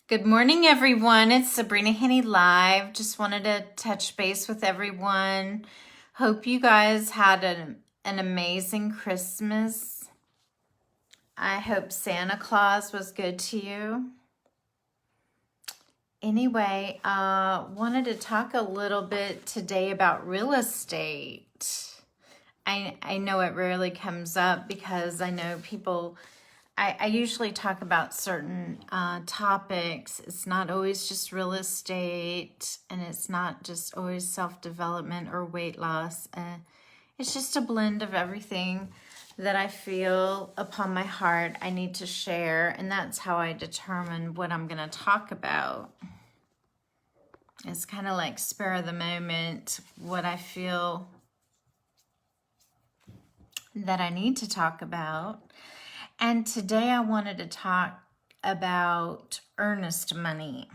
Good morning, everyone. It's Sabrina Henny Live. Just wanted to touch base with everyone. Hope you guys had an amazing Christmas. I hope Santa Claus was good to you. Anyway, wanted to talk a little bit today about real estate. I know it rarely comes up because I know people... I usually talk about certain topics. It's not always just real estate, and it's not just always self-development or weight loss. It's just a blend of everything that I feel upon my heart I need to share, and that's how I determine what I'm going to talk about. It's kind of like spur of the moment, what I feel that I need to talk about. And today I wanted to talk about earnest money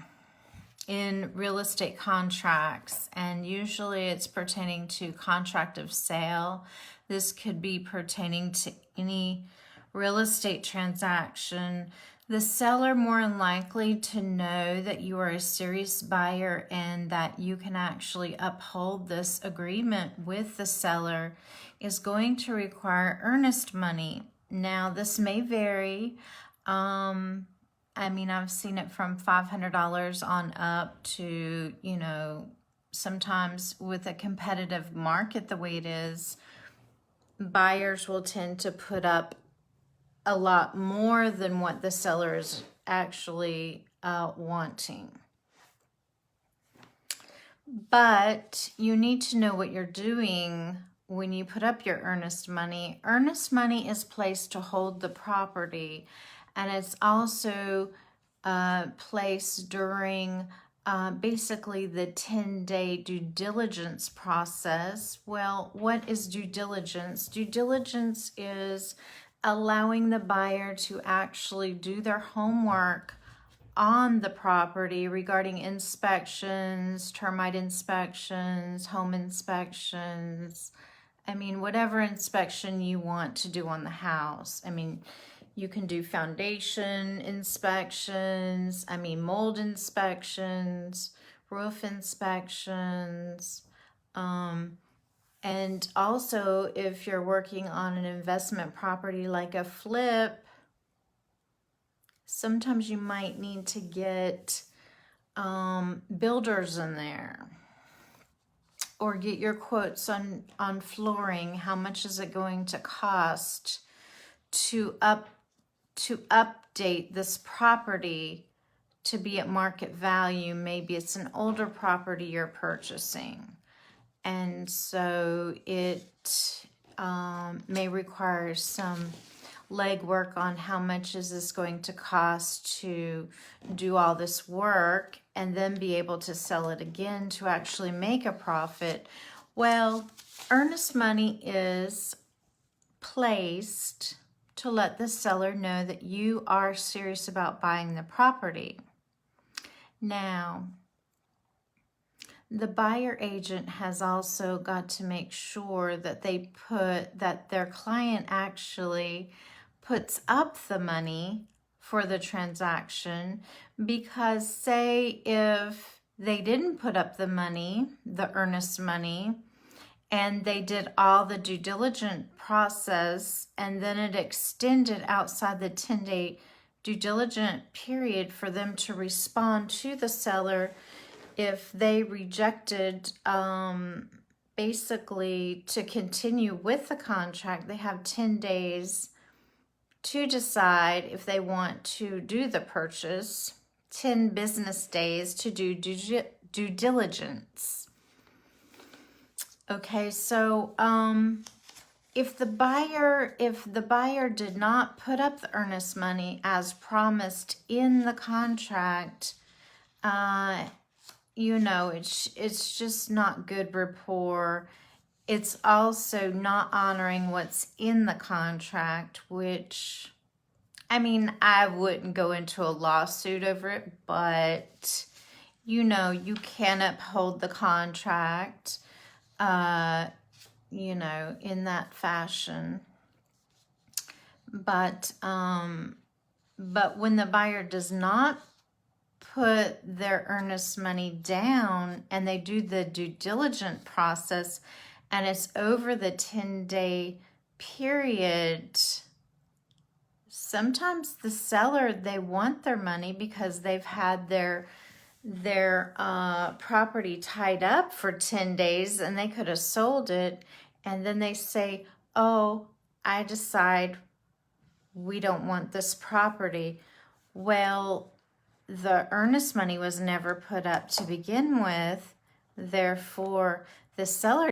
in real estate contracts. And usually it's pertaining to contract of sale. This could be pertaining to any real estate transaction. The seller more than likely to know that you are a serious buyer and that you can actually uphold this agreement with the seller is going to require earnest money. Now, this may vary. I mean, I've seen it from $500 on up to, sometimes with a competitive market the way it is, buyers will tend to put up a lot more than what the seller is actually wanting. But you need to know what you're doing when you put up your earnest money. Earnest money is placed to hold the property, and it's also placed during basically the 10-day due diligence process. Well, what is due diligence? Due diligence is allowing the buyer to actually do their homework on the property regarding inspections, termite inspections, home inspections. I mean, whatever inspection you want to do on the house. I mean, you can do foundation inspections, mold inspections, roof inspections. And also, if you're working on an investment property like a flip, sometimes you might need to get builders in there. Or get your quotes on flooring. How much is it going to cost to update this property to be at market value? Maybe it's an older property you're purchasing, and so it may require some legwork on how much is this going to cost to do all this work and then be able to sell it again to actually make a profit. Well, earnest money is placed to let the seller know that you are serious about buying the property. Now, the buyer agent has also got to make sure that that their client actually puts up the money for the transaction, because say if they didn't put up the money, the earnest money, and they did all the due diligence process and then it extended outside the 10-day due diligence period for them to respond to the seller, if they rejected basically to continue with the contract, they have 10 days to decide if they want to do the purchase, 10 business days to do due diligence. Okay, so if the buyer did not put up the earnest money as promised in the contract, it's just not good rapport. It's also not honoring what's in the contract, which, I wouldn't go into a lawsuit over it, but, you can uphold the contract, in that fashion. But when the buyer does not put their earnest money down and they do the due diligence process and it's over the 10-day period, sometimes the seller, they want their money because they've had their property tied up for 10 days and they could have sold it, and then they say, oh, I decide we don't want this property. Well, the earnest money was never put up to begin with, therefore the seller